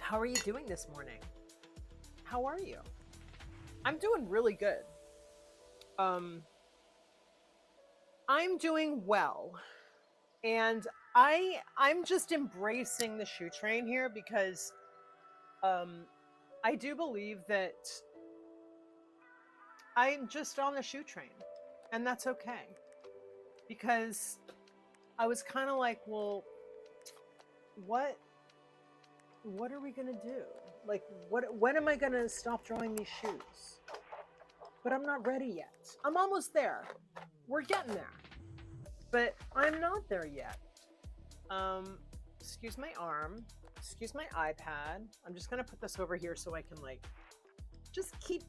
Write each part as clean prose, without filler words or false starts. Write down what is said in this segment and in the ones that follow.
How are you doing this morning? How are you? I'm doing really good. I'm doing well. And I'm just embracing the shoe train here because I do believe that I'm just on the shoe train, and that's okay. Because I was kind of like, well, what are we gonna do? Like, when am I gonna stop drawing these shoes? But I'm not ready yet. I'm almost there. We're getting there. But I'm not there yet. Excuse my arm. Excuse my iPad. I'm just gonna put this over here so I can like just keep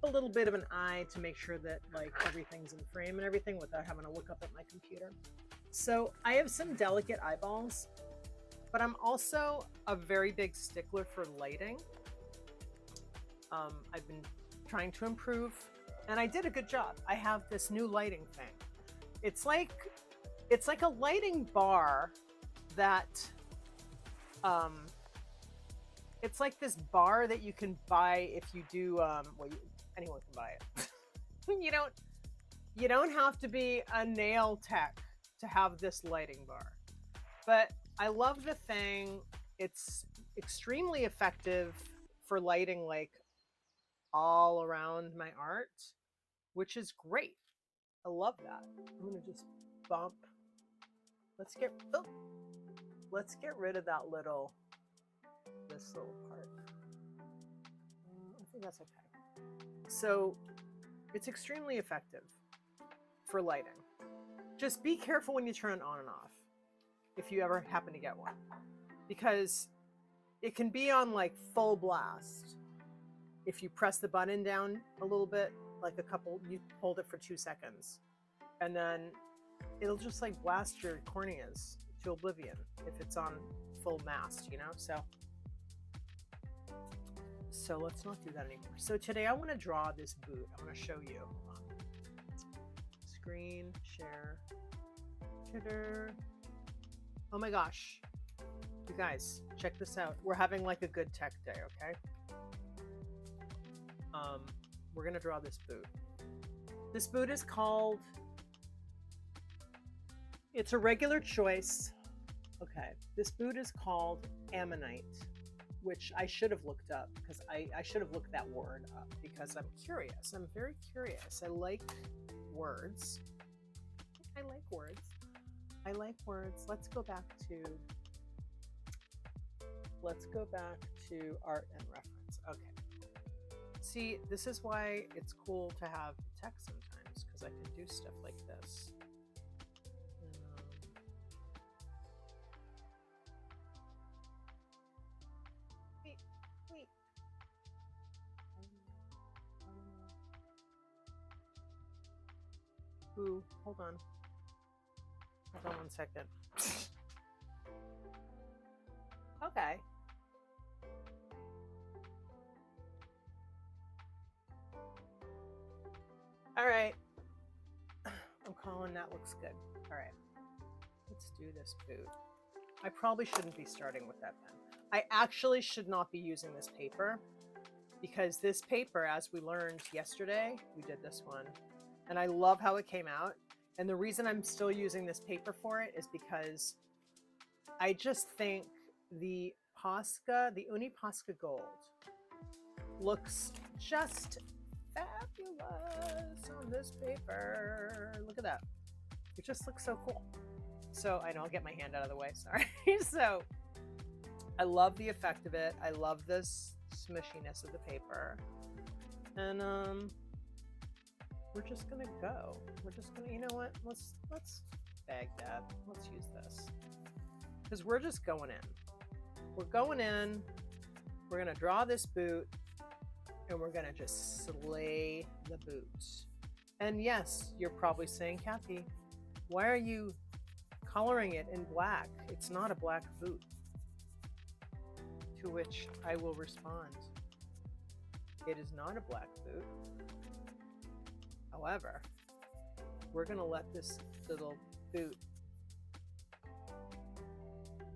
a little bit of an eye to make sure that like everything's in frame and everything without having to look up at my computer. So I have some delicate eyeballs, but I'm also a very big stickler for lighting. I've been trying to improve, and I did a good job. I have this new lighting thing. It's like a lighting bar that, it's like this bar that you can buy if you do, well, anyone can buy it. you don't have to be a nail tech to have this lighting bar. But I love the thing. It's extremely effective for lighting like all around my art, which is great. I love that. I'm gonna just bump. Let's get rid of that this little part. I think that's okay. So it's extremely effective for lighting. Just be careful when you turn it on and off, if you ever happen to get one, because it can be on like full blast. If you press the button down a little bit, like you hold it for 2 seconds, and then it'll just like blast your corneas to oblivion if it's on full mast, So let's not do that anymore. So today I want to draw this boot. I want to show you. Screen share. Oh my gosh. You guys, check this out. We're having like a good tech day, okay? We're gonna draw this boot. This boot is called, it's Irregular Choice. Okay, this boot is called Ammonite, which I should have looked up because I should have looked that word up because I'm curious. I'm very curious. I like words. I like words. Let's go back to art and reference. Okay. See, this is why it's cool to have text sometimes, because I can do stuff like this. Wait. Ooh, hold on 1 second. Okay. All right. I'm calling that looks good. All right. Let's do this boot. I probably shouldn't be starting with that pen. I actually should not be using this paper because this paper, as we learned yesterday, we did this one, and I love how it came out. And the reason I'm still using this paper for it is because I just think the Uni Posca Gold looks just fabulous on this paper. Look at that. It just looks so cool. So I know I'll get my hand out of the way, sorry. So I love the effect of it. I love this smushiness of the paper. And we're just gonna go. We're just gonna, you know what? Let's bag that. Let's use this. Because we're just going in. We're going in. We're gonna draw this boot. And we're gonna just slay the boot. And yes, you're probably saying, Kathy, why are you coloring it in black? It's not a black boot. To which I will respond, it is not a black boot. However, we're gonna let this little boot,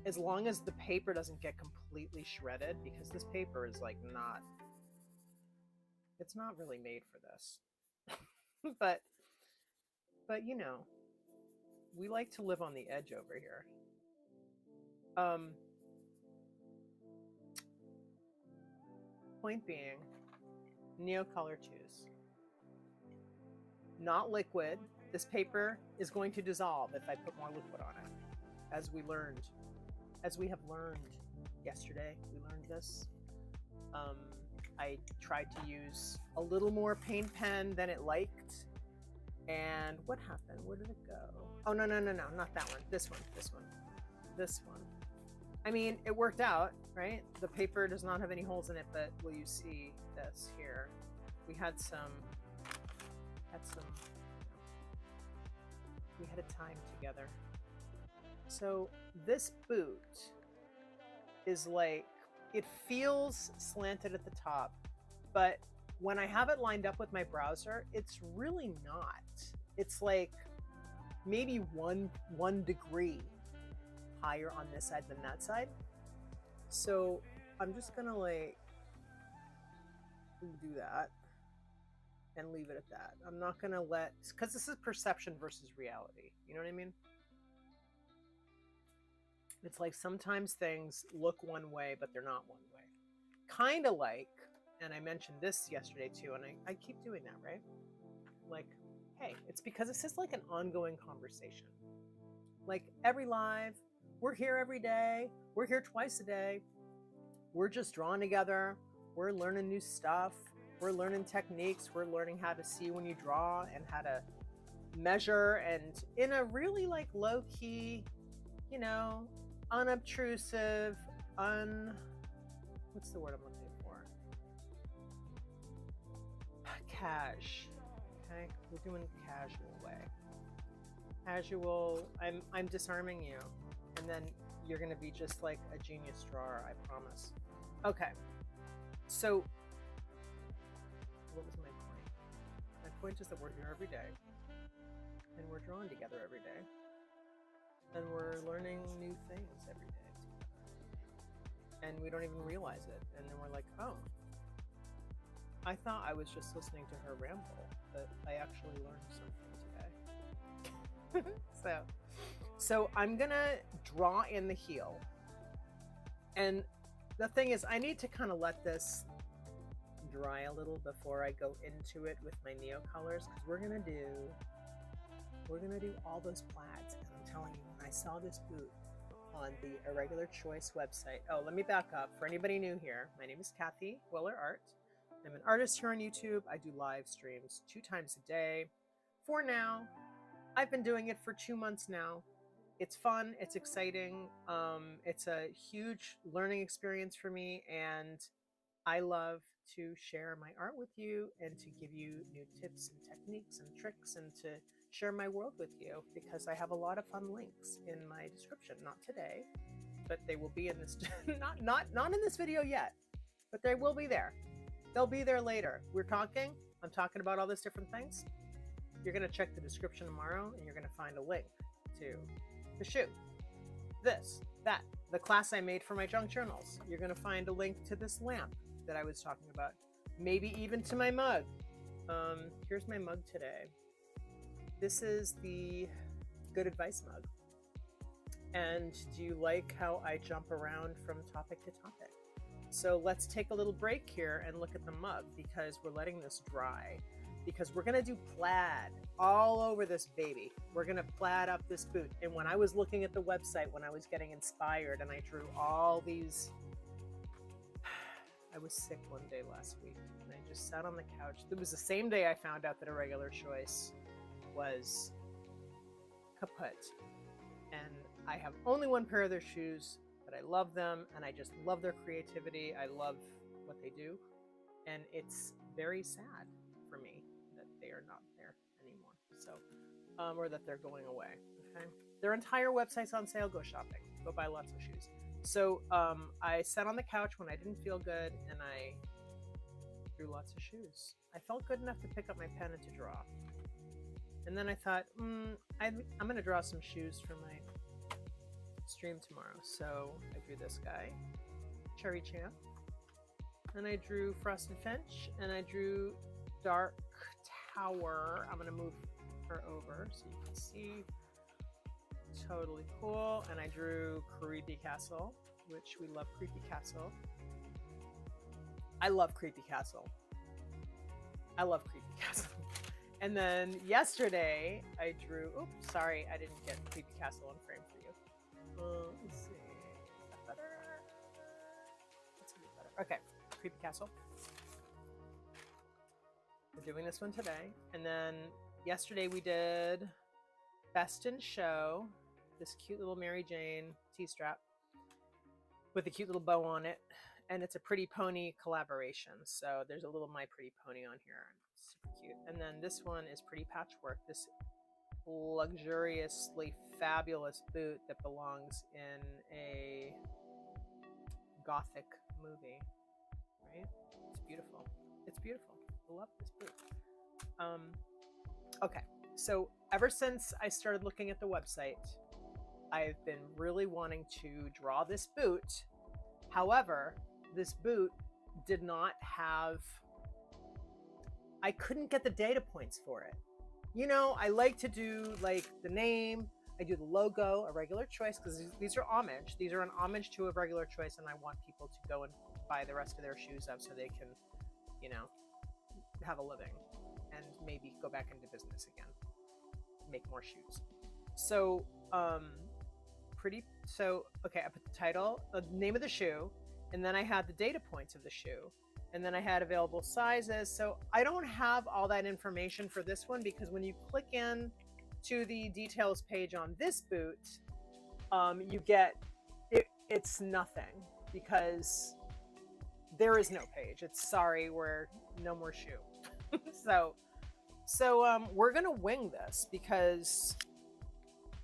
as long as the paper doesn't get completely shredded because this paper is like not, it's not really made for this. but you know, we like to live on the edge over here. Point being, Neocolor choose. Not liquid. This paper is going to dissolve if I put more liquid on it. As we have learned yesterday, we learned this. I tried to use a little more paint pen than it liked. And what happened? Where did it go? Oh, no, not that one. This one. I mean, it worked out, right? The paper does not have any holes in it, but will you see this here? We had a time together. So this boot is like, it feels slanted at the top, but when I have it lined up with my browser, it's really not. It's like maybe one degree higher on this side than that side. So I'm just gonna like do that and leave it at that. I'm not gonna because this is perception versus reality. You know what I mean? It's like sometimes things look one way, but they're not one way. Kind of like, and I mentioned this yesterday too, and I keep doing that, right? Like, hey, it's because this is like an ongoing conversation. Like every live, we're here every day. We're here twice a day. We're just drawing together. We're learning new stuff. We're learning techniques. We're learning how to see when you draw and how to measure, and in a really like low key, you know, unobtrusive, what's the word I'm looking for? Cash. Okay, we're doing casual way. Casual. I'm disarming you, and then you're gonna be just like a genius drawer. I promise. Okay. So, what was my point? My point is that we're here every day, and we're drawing together every day, and we're learning new things every day together, and we don't even realize it. And then we're like, oh, I thought I was just listening to her ramble, but I actually learned something today. So I'm gonna draw in the heel, and the thing is, I need to kind of let this dry a little before I go into it with my Neocolors, because we're gonna do all those plaids. And I'm telling you, when I saw this boot on the Irregular Choice website, oh, let me back up. For anybody new here, my name is Kathy Weller Art. I'm an artist here on YouTube. I do live streams 2 times a day. For now, I've been doing it for 2 months now. It's fun, it's exciting. It's a huge learning experience for me, and I love to share my art with you and to give you new tips and techniques and tricks and to share my world with you, because I have a lot of fun links in my description. Not today, but they will be in this not in this video yet, but they will be there. They'll be there later. I'm talking about all these different things. You're going to check the description tomorrow, and you're going to find a link to the shoe, that, the class I made for my junk journals. You're going to find a link to this lamp that I was talking about, maybe even to my mug. Here's my mug today. This is the Good Advice mug. And do you like how I jump around from topic to topic? So let's take a little break here and look at the mug, because we're letting this dry, because we're gonna do plaid all over this baby. We're gonna plaid up this boot. And when I was looking at the website, when I was getting inspired and I drew all these, I was sick one day last week and I just sat on the couch. It was the same day I found out that Irregular Choice was kaput. And I have only one pair of their shoes, but I love them, and I just love their creativity. I love what they do, and it's very sad for me that they are not there anymore. So, or that they're going away. Okay, their entire website's on sale. Go shopping. Go buy lots of shoes. So I sat on the couch when I didn't feel good, and I drew lots of shoes. I felt good enough to pick up my pen and to draw. And then I thought, I'm going to draw some shoes for my stream tomorrow. So I drew this guy. Cherry Champ. And I drew Frosted Finch, and I drew Dark Tower. I'm gonna move her over so you can see. Totally cool. And I drew Creepy Castle, which we love Creepy Castle. I love Creepy Castle. I love Creepy Castle. And then yesterday I drew, oops, sorry, I didn't get Creepy Castle on frame for you. Let's see, is that better? That's gonna be better. Okay, Creepy Castle. We're doing this one today. And then yesterday we did Best in Show, this cute little Mary Jane T-strap with a cute little bow on it. And it's a Pretty Pony collaboration. So there's a little My Pretty Pony on here. Super cute. And then this one is Pretty Patchwork, this luxuriously fabulous boot that belongs in a gothic movie, right? It's beautiful. It's beautiful. I love this boot. Okay, so ever since I started looking at the website, I've been really wanting to draw this boot. However, this boot did not have, I couldn't get the data points for it. You know, I like to do like the name, I do the logo, Irregular Choice, because these are homage. These are an homage to Irregular Choice, and I want people to go and buy the rest of their shoes up so they can, you know, have a living and maybe go back into business again, make more shoes. So, okay, I put the title, the name of the shoe, and then I had the data points of the shoe. And then I had available sizes. So I don't have all that information for this one because when you click in to the details page on this boot, you get, it's nothing because there is no page. It's sorry, we're no more shoe. So we're gonna wing this because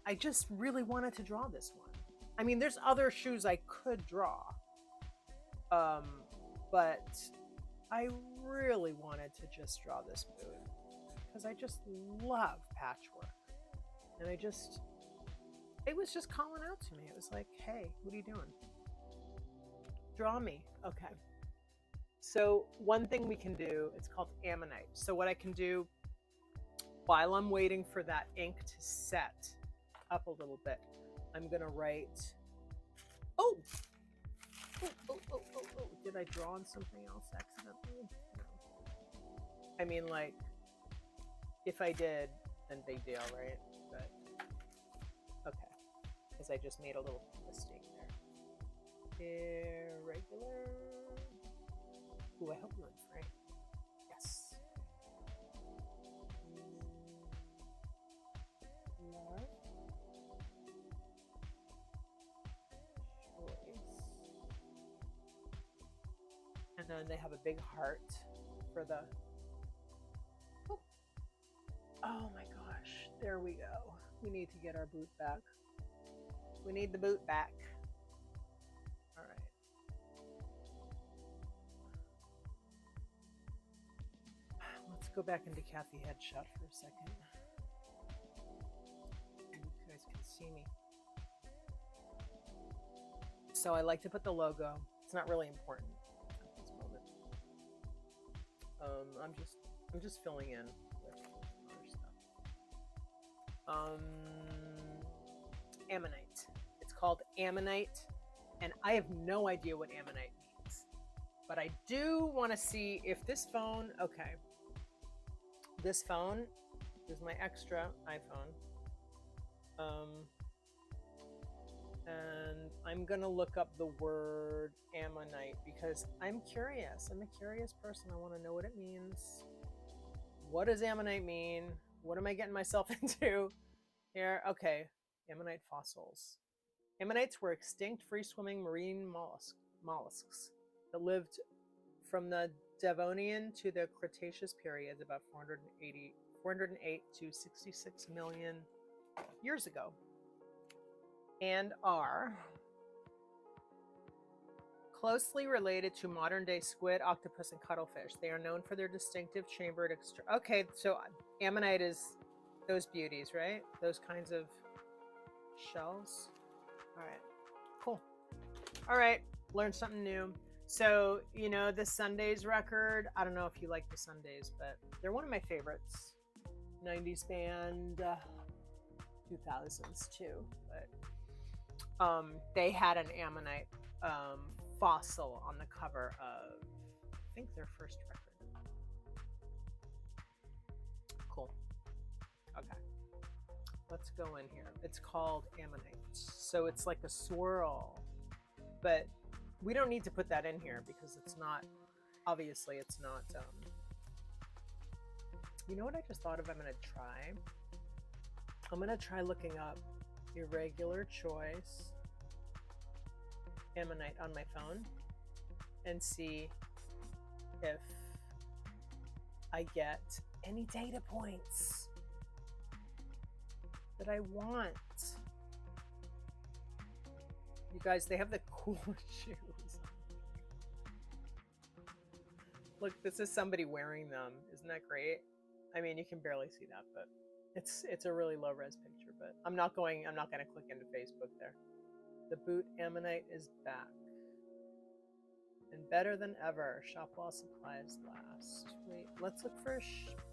I just really wanted to draw this one. I mean, there's other shoes I could draw. But I really wanted to just draw this boot because I just love patchwork. And it was just calling out to me. It was like, hey, what are you doing? Draw me. Okay. So one thing we can do, it's called ammonite. So what I can do while I'm waiting for that ink to set up a little bit, I'm going to write, oh, did I draw on something else accidentally? No. I mean, like, if I did, then big deal, right? But, okay. Because I just made a little mistake there. Irregular. Ooh, I hope you're in frame. Yes. Love. And then they have a big heart for the, oh my gosh, there we go. We need to get our boot back. We need the boot back. All right. Let's go back into Kathy Headshot for a second. You guys can see me. So I like to put the logo. It's not really important. I'm just filling in with other stuff. Ammonite. It's called ammonite, and I have no idea what ammonite means. But I do want to see if this phone, okay. This phone is my extra iPhone. And I'm gonna look up the word ammonite because I'm curious. I'm a curious person. I want to know what it means. What does ammonite mean? What am I getting myself into here? Okay, ammonite fossils. Ammonites were extinct free-swimming marine mollusks that lived from the Devonian to the Cretaceous periods about 408 to 66 million years ago, and are closely related to modern-day squid, octopus, and cuttlefish. They are known for their distinctive chambered okay, so ammonite is those beauties, right? Those kinds of shells. All right, cool. All right, Learn something new. So, you know, the Sundays record, I don't know if you like the Sundays, but they're one of my favorites. 90s band, 2000s too. But they had an ammonite fossil on the cover of, I think, their first record. Cool. Okay. Let's go in here. It's called ammonite. So it's like a swirl, but we don't need to put that in here because it's not, obviously it's not, you know what I just thought of? I'm gonna try looking up Irregular Choice ammonite on my phone and see if I get any data points that I want. You guys, they have the coolest shoes. Look, this is somebody wearing them. Isn't that great? I mean, you can barely see that, but it's a really low res picture. But I'm not gonna click into Facebook there. The boot ammonite is back and better than ever. Shop while supplies last. Wait, let's look for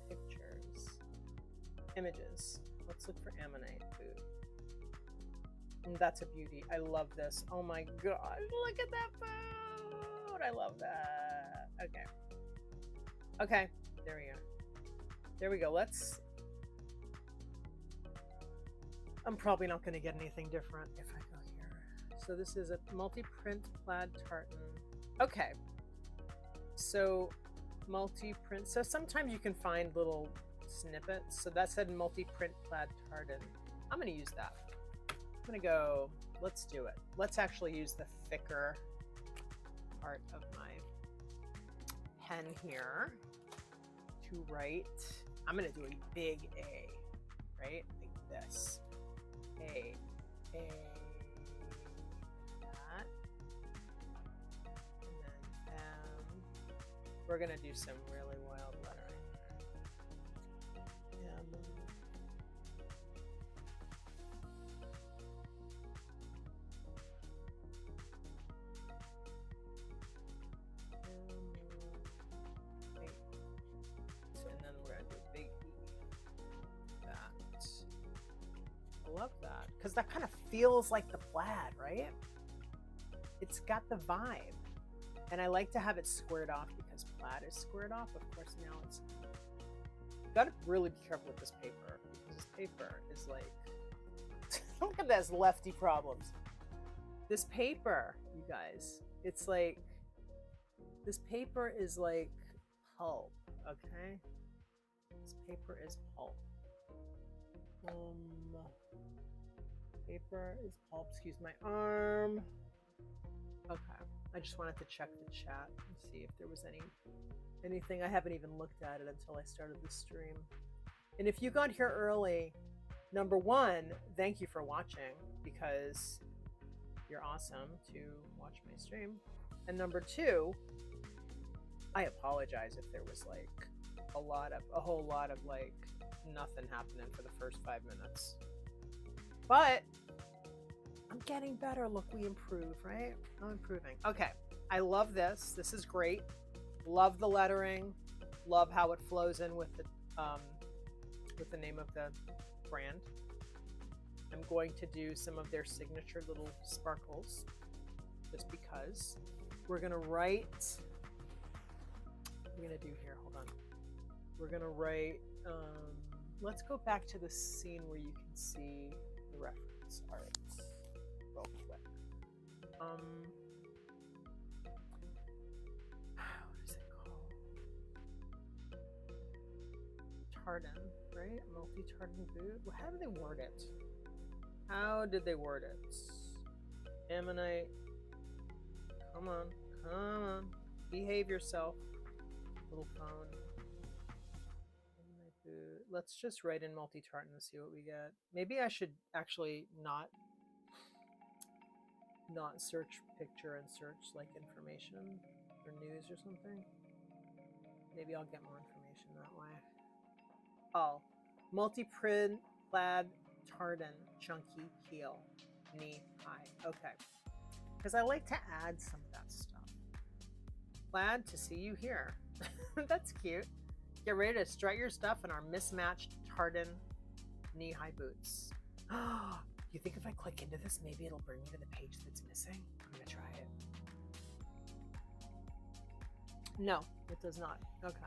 pictures, images. Let's look for ammonite boot. And that's a beauty. I love this. Oh my god, look at that boot. I love that. Okay. Okay, there we go. There we go. I'm probably not going to get anything different if I go here. So this is a multi-print plaid tartan. Okay. So multi-print. So sometimes you can find little snippets. So that said multi-print plaid tartan. I'm going to use that. I'm going to go, let's do it. Let's actually use the thicker part of my pen here to write. I'm going to do a big A, right? Like this. A, that. And then M. We're going to do some really wild lettering. M. And then we're going to do a big E. That. I love that. Because that kind of feels like the plaid, right? It's got the vibe. And I like to have it squared off because plaid is squared off. Of course, now it's... You've got to really be careful with this paper. Because this paper is like... Look at this lefty problems. This paper, you guys, it's like... This paper is like pulp, okay? This paper is pulp. Paper is pulp. Excuse my arm. Okay, I just wanted to check the chat and see if there was anything. I haven't even looked at it until I started the stream. And if you got here early, number one, thank you for watching because you're awesome to watch my stream. And number two, I apologize if there was like a whole lot of like nothing happening for the first 5 minutes. But I'm getting better. Look, we improve, right? I'm improving. Okay, I love this. This is great. Love the lettering. Love how it flows in with the name of the brand. I'm going to do some of their signature little sparkles just because. We're gonna write. We're gonna do here. Hold on. We're gonna write. Let's go back to the scene where you can see the reference. All right, real quick. What is it called? Tartan, right? Multi-tartan boot. Well, how do they word it? How did they word it? Ammonite. Come on, come on. Behave yourself. Little phone. Let's just write in multi-tartan and see what we get. Maybe I should actually not search picture and search like information or news or something. Maybe I'll get more information that way. Oh, multi-print plaid tartan chunky heel knee high. Okay. because I like to add some of that stuff. Glad to see you here. That's cute. Get ready to strut your stuff in our mismatched tartan knee-high boots. You think if I click into this, maybe it'll bring me to the page that's missing? I'm gonna try it. No, it does not. Okay.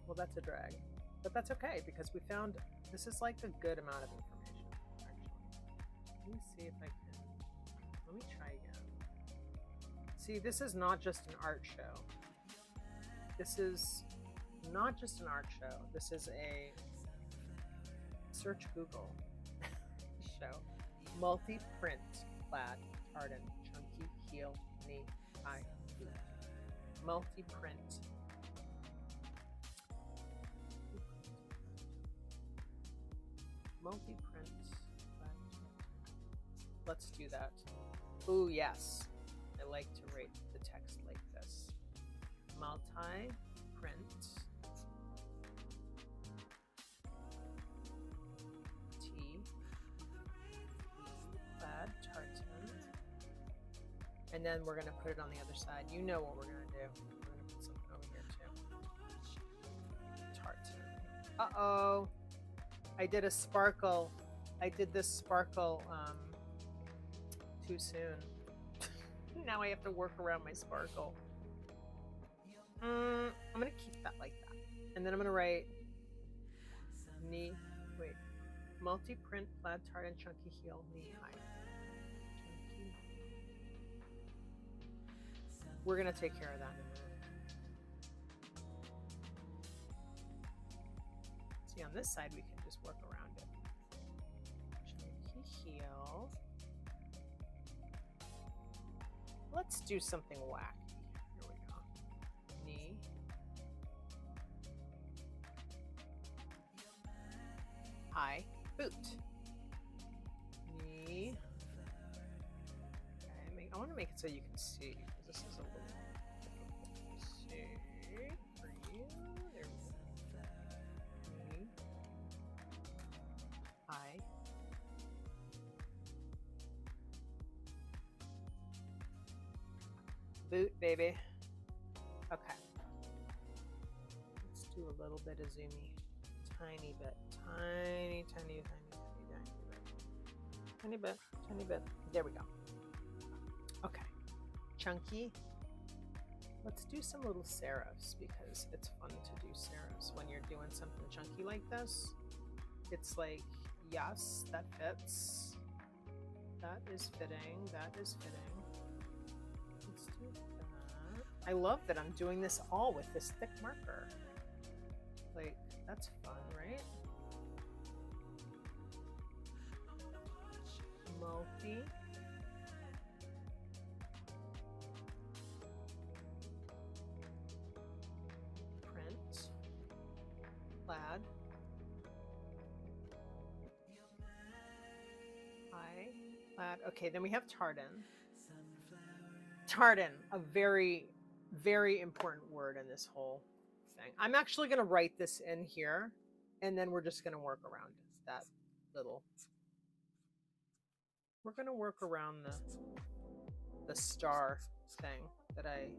Well, that's a drag. But that's okay, because we found this is like a good amount of information, actually. Let me see if I can. Let me try again. See, this is not just an art show. This is not just an art show. This is a search Google show. Multi-print plaid tartan chunky heel knee high boot. Multi-print. Multi-print. Let's do that. Ooh, yes. I like to write the text like this. Multi-print. Plaid tartan. And then we're going to put it on the other side. You know what we're going to do. We're going to put something over here too. Tartan. Uh-oh. I did a sparkle. I did this sparkle too soon. Now I have to work around my sparkle. I'm going to keep that like that. And then I'm going to write multi-print plaid tartan chunky heel knee high. Chunky. We're going to take care of that in a minute. See, on this side, we can just work around it. Chunky heel. Let's do something wacky. Here we go. Knee. High boot. Knee. Okay, I want to make it so you can see, because this is a little difficult to see for you. There we go. Knee. High. Boot, baby. Okay. Let's do a little bit of zoomy. Tiny bit. Tiny bit. Tiny bit. There we go. Okay. Chunky. Let's do some little serifs, because it's fun to do serifs when you're doing something chunky like this. It's like, yes, that fits. That is fitting. That is fitting. Let's do that. I love that I'm doing this all with this thick marker. Like, that's fun, right? Multi. Print. Plaid. High. Plaid. Okay, then we have tartan. Tartan, a very, very important word in this whole thing. I'm actually going to write this in here, and then we're just going to work around that little. We're going to work around the star thing that I,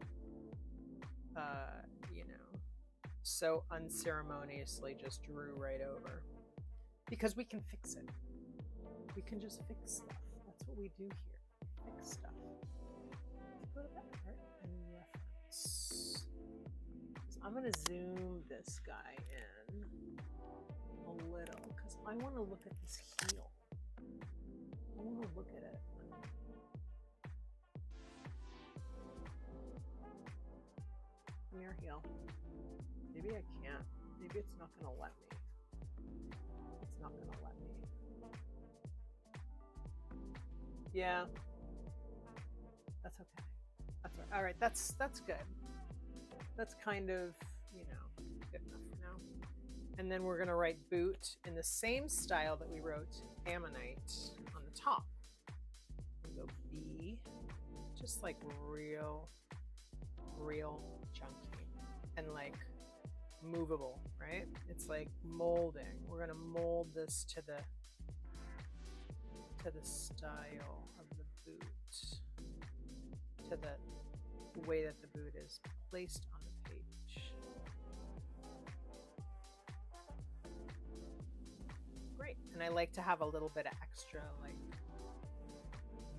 so unceremoniously just drew right over, because we can fix it. We can just fix stuff. That's what we do here. Fix stuff. Let's go to that part and reference. I'm going to zoom this guy in a little, because I want to look at this heel. I want to look at it. Come here, heel. Maybe I can't. Maybe it's not going to let me. It's not going to let me. Yeah. That's okay. That's all right. That's good. That's kind of, good enough for now. And then we're going to write boot in the same style that we wrote ammonite on the top. We'll go B, just like real chunky and like movable, right? It's like molding. We're going to mold this to the style of the boot. to the way that the boot is placed on the page. Great. And I like to have a little bit of extra like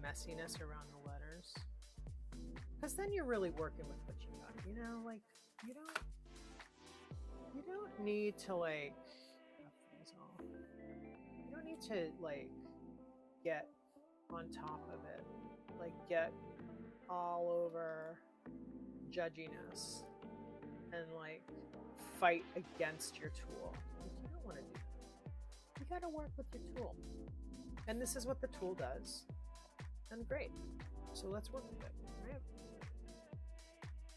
messiness around the letters, because then you're really working with what you got, you know, like you don't need to like you don't need to like get on top of it, like get all over judginess and like fight against your tool. Like, you don't want to do that. You got to work with your tool, and this is what the tool does. And great, so let's work with it. Right?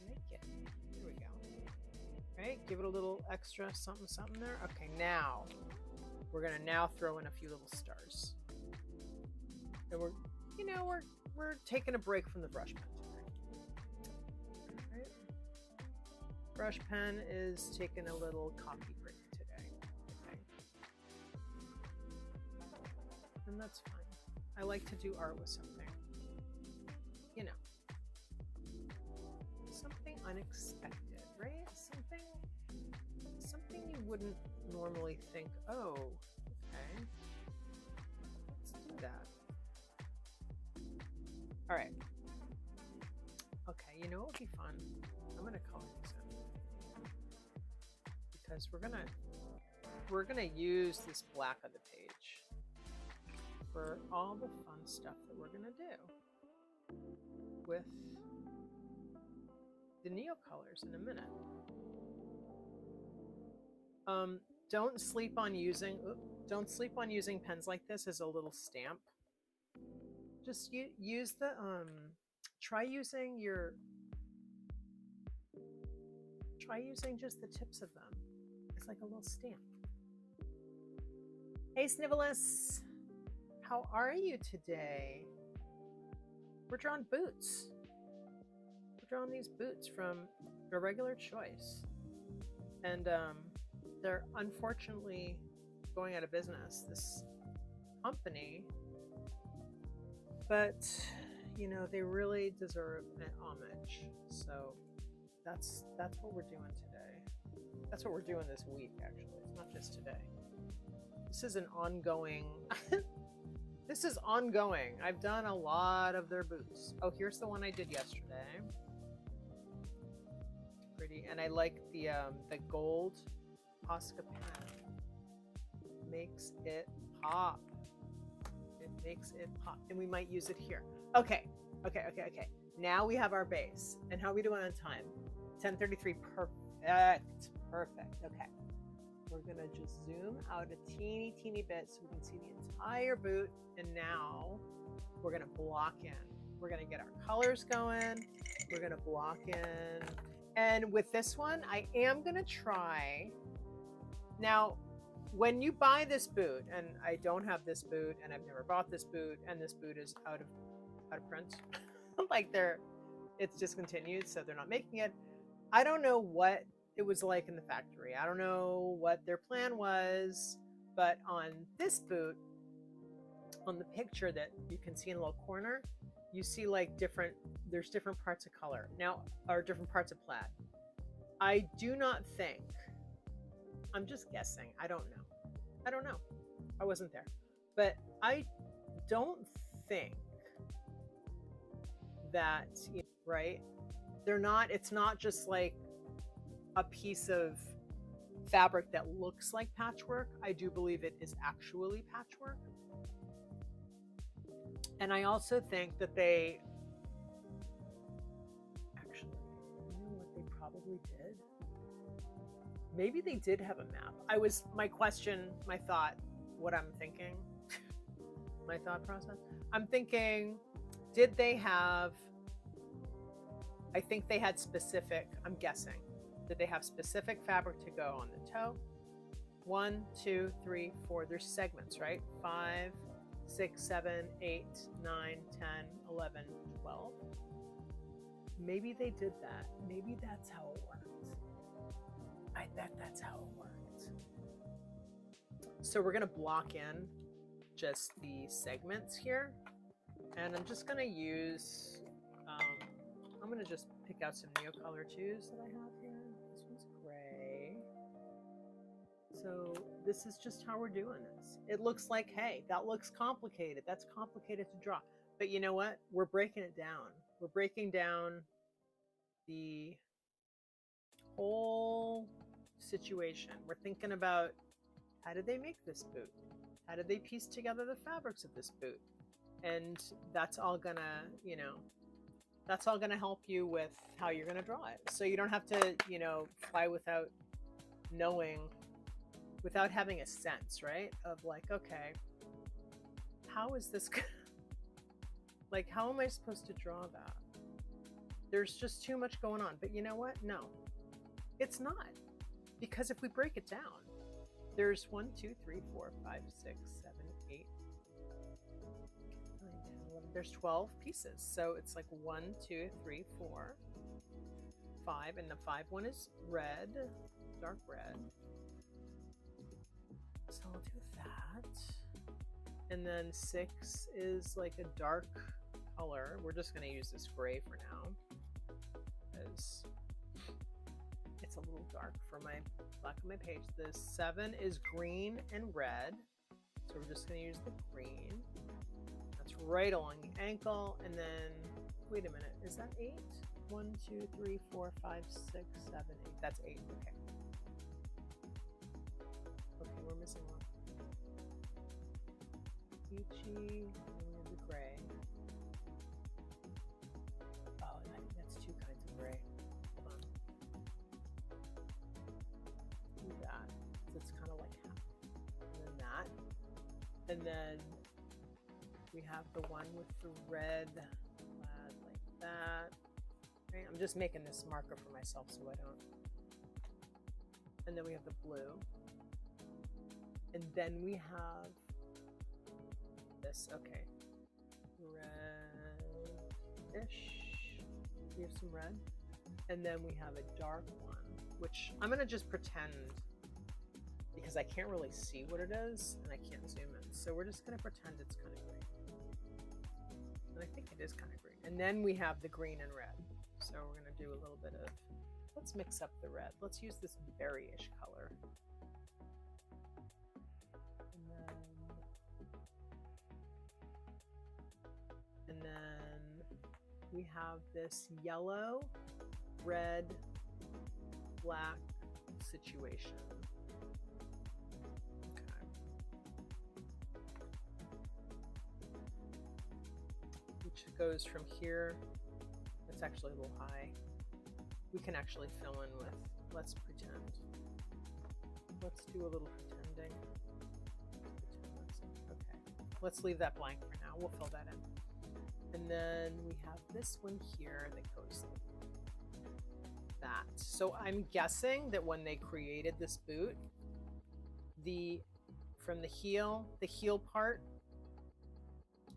Make it. Here we go. Right, give it a little extra something something there. Okay, now we're gonna throw in a few little stars, and we're taking a break from the brush pen today. Right? Brush pen is taking a little coffee break today. Okay, and that's fine. I like to do art with something, you know, something unexpected, right? Something you wouldn't normally think, oh, okay, let's do that. All right. Okay, you know what would be fun? I'm gonna color these in because we're gonna use this black on the page for all the fun stuff that we're gonna do with the Neocolors in a minute. Don't sleep on using pens like this as a little stamp. Just use the try using just the tips of them. It's like a little stamp. Hey Snivelus, how are you today? We're drawing boots. We're drawing these boots from Irregular Choice, and they're unfortunately going out of business, this company, but you know, they really deserve an homage. So that's what we're doing today. That's what we're doing this week, actually. It's not just today. This is an ongoing this is ongoing. I've done a lot of their boots. Oh, here's the one I did yesterday. Pretty, and I like the gold Posca pen. Makes it pop. It makes it pop, and we might use it here. Okay. Now we have our base, and how are we doing on time? 10:33. Perfect. Okay. We're gonna just zoom out a teeny bit so we can see the entire boot, and now we're gonna block in. We're gonna get our colors going. We're gonna block in, and with this one, I am gonna try. Now, when you buy this boot, and I don't have this boot, and I've never bought this boot, and this boot is out of print, like it's discontinued, so they're not making it. I don't know what it was like in the factory. I don't know what their plan was, but on this boot, on the picture that you can see in a little corner, you see like there's different parts of color now, or different parts of plaid. I do not think, I'm just guessing, I don't know, I wasn't there, but I don't think that, right, it's not just like a piece of fabric that looks like patchwork. I do believe it is actually patchwork. And I also think that they actually, you know what they probably did? Maybe they did have a map. My thought, what I'm thinking, my thought process. I'm thinking, did they have, I think they had specific, I'm guessing, did they have specific fabric to go on the toe? 1, 2, 3, 4, there's segments, right? 5, 6, 7, 8, 9, 10, 11, 12. Maybe they did that. Maybe that's how it worked. I bet that's how it worked. So we're gonna block in just the segments here. And I'm just gonna use I'm gonna just pick out some Neocolor 2s that I have here. This one's gray. So this is just how we're doing this. It looks like, hey, that looks complicated. That's complicated to draw. But you know what? We're breaking it down. We're breaking down the whole situation. We're thinking about, how did they make this boot? How did they piece together the fabrics of this boot? And that's all gonna, you know, that's all gonna help you with how you're gonna draw it. So you don't have to, you know, fly without knowing, without having a sense, right? Of like, okay, how is this, like, how am I supposed to draw that? There's just too much going on. But you know what? No, it's not. Because if we break it down, there's 1, 2, 3, 4, 5, 6, 7, 8, 9, 10, 11. There's 12 pieces. So it's like 1, 2, 3, 4, 5. And the 5 one is red, dark red. So I'll do that. And then 6 is like a dark color. We're just going to use this gray for now, because it's a little dark for my black on my page. The 7 is green and red. So we're just going to use the green. That's right along the ankle. And then, wait a minute, is that 8? 1, 2, 3, 4, 5, 6, 7, 8. That's 8. Okay. Okay, we're missing one. Peachy, and then we have the gray. Oh, and I think that's 2 kinds of gray. Hold on. Do that. So it's kind of like half. And then that. And then we have the one with the red plaid like that. Okay, I'm just making this marker for myself so I don't. And then we have the blue. And then we have this, okay, red-ish. We have some red. And then we have a dark one, which I'm gonna just pretend, because I can't really see what it is and I can't zoom in. So we're just gonna pretend it's kind of green. And I think it is kind of green. And then we have the green and red. So we're gonna do a little bit of, let's mix up the red. Let's use this berry-ish color. And then we have this yellow, red, black situation. Okay. Which goes from here. It's actually a little high. We can actually fill in with, let's pretend. Let's do a little pretending. Okay. Let's leave that blank for now. We'll fill that in. And then we have this one here that goes like that. So I'm guessing that when they created this boot, from the heel part,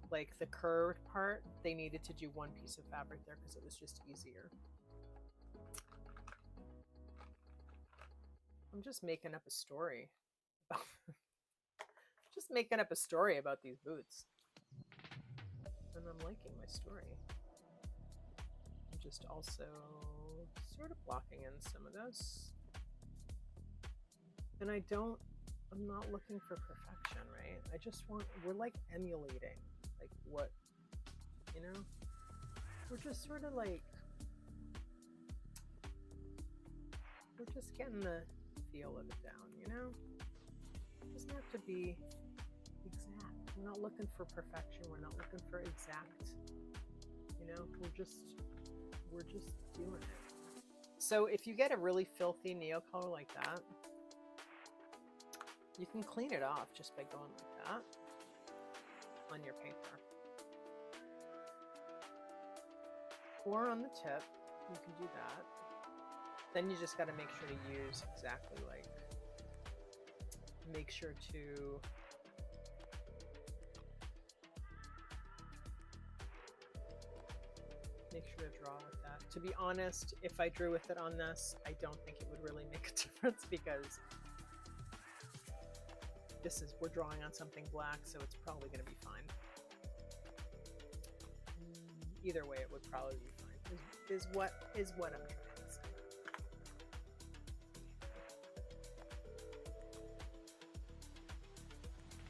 like the curved part, they needed to do one piece of fabric there because it was just easier. I'm just making up a story. Just making up a story about these boots. And I'm liking my story. I'm just also sort of blocking in some of this. And I'm not looking for perfection, right? I just want, we're like emulating, like what, you know? We're just sort of like, we're just getting the feel of it down, you know? It doesn't have to be exact. We're not looking for perfection. We're not looking for exact, you know, we're just doing it. So if you get a really filthy Neocolor like that, you can clean it off just by going like that on your paper. Or on the tip, you can do that. Then you just got to make sure to use exactly like, make sure to draw with that. To be honest, if I drew with it on this, I don't think it would really make a difference because we're drawing on something black, so it's probably going to be fine. Either way, it would probably be fine. is what I'm trying to say.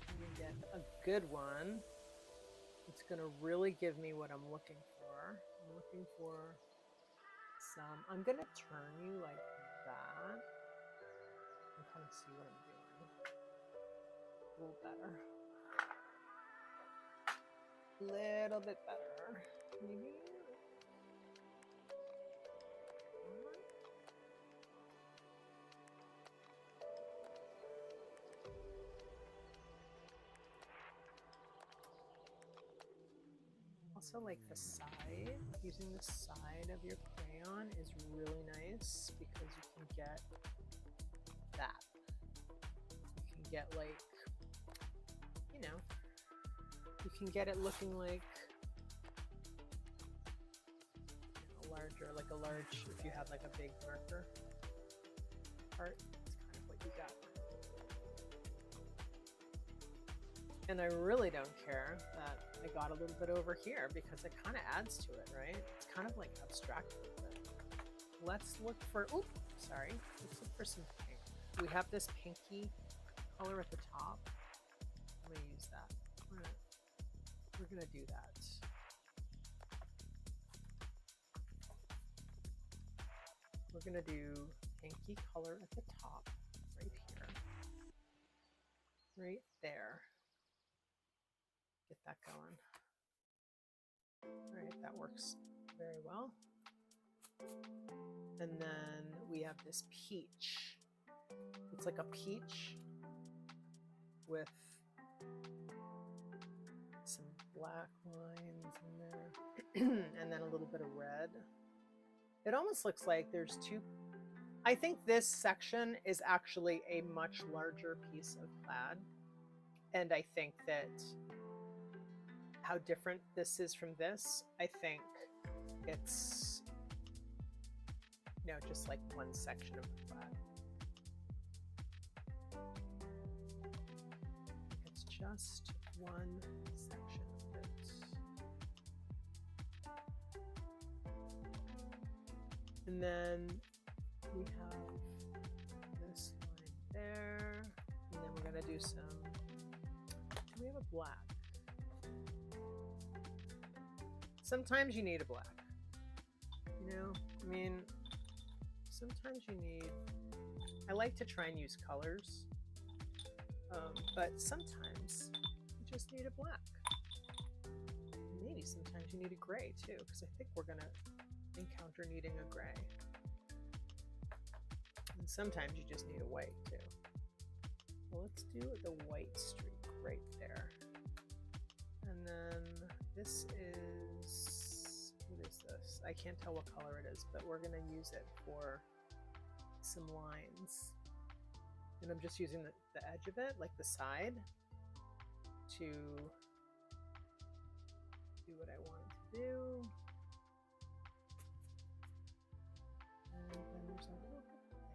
Let me get a good one. It's gonna really give me what I'm looking for. I'm looking for some. I'm gonna turn you like that and kind of see what I'm doing. A little better. Little bit better, maybe. Also, like the side, using the side of your crayon is really nice because you can get that. You can get like, you know, you can get it looking like larger, like a large, if you have like a big marker part, it's kind of what you got. And I really don't care that I got a little bit over here because it kind of adds to it, right? It's kind of like abstract a little bit. Let's look for, oops, sorry. Let's look for some pink. We have this pinky color at the top. I'm gonna use that. We're gonna do that. We're gonna do pinky color at the top, right here, right there. Get that going. All right, that works very well. And then we have this peach. It's like a peach with some black lines in there and then a little bit of red. It almost looks like there's two. I think this section is actually a much larger piece of plaid. And I think that how different this is from this, I think it's, you know, just like one section of the plaid. It's just one section of it. And then we have this line there. And then we're gonna do some, do we have a black? Sometimes you need a black, you know, I mean, sometimes you need, I like to try and use colors, but sometimes you just need a black. Maybe sometimes you need a gray too, because I think we're gonna encounter needing a gray. And sometimes you just need a white too. Well, let's do the white streak right there. And then this is, what is this? I can't tell what color it is, but we're gonna use it for some lines. And I'm just using the edge of it, like the side, to do what I want it to do. And then there's a little bit there.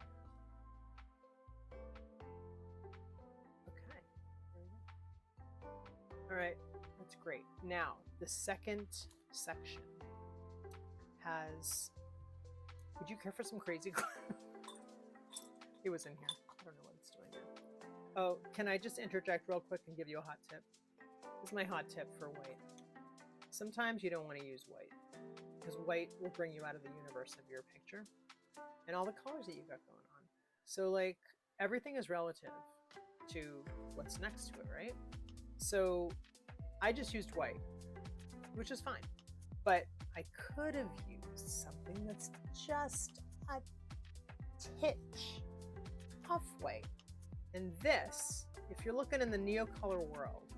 Okay, there we go. All right. That's great. Now, the second section has, would you care for some crazy glue? It was in here. I don't know what it's doing now. Oh, can I just interject real quick and give you a hot tip? This is my hot tip for white. Sometimes you don't want to use white because white will bring you out of the universe of your picture and all the colors that you got going on. So like everything is relative to what's next to it, right? So I just used white, which is fine, but I could have used something that's just a titch off white. And this, if you're looking in the Neocolor world,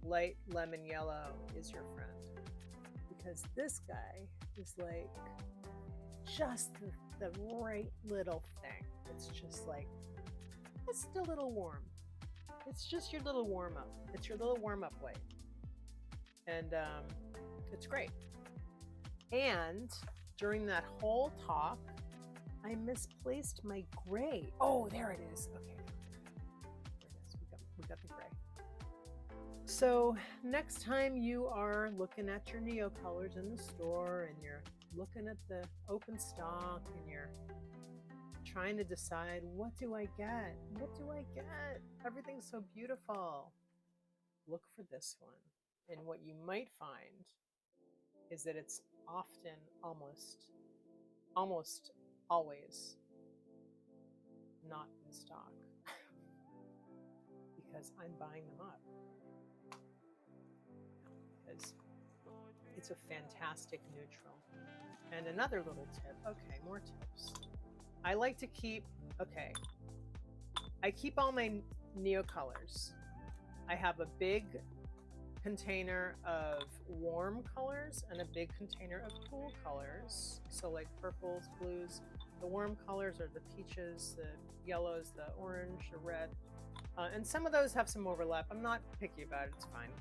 light lemon yellow is your friend, because this guy is like just the right little thing. It's just like, it's a little warm. It's just your little warm up. It's your little warm up white. And it's great. And during that whole talk, I misplaced my gray. Oh, there it is. Okay, there it is. We got the gray. So next time you are looking at your Neocolors in the store and you're looking at the open stock and you're trying to decide, what do I get? What do I get? Everything's so beautiful. Look for this one. And what you might find is that it's often almost always not in stock because I'm buying them up. Because it's a fantastic neutral. And another little tip, okay, more tips. I like to keep, I keep all my Neocolors. I have a big container of warm colors and a big container of cool colors. So like purples, blues. The warm colors are the peaches, the yellows, the orange, the red. And some of those have some overlap. I'm not picky about it, it's fine.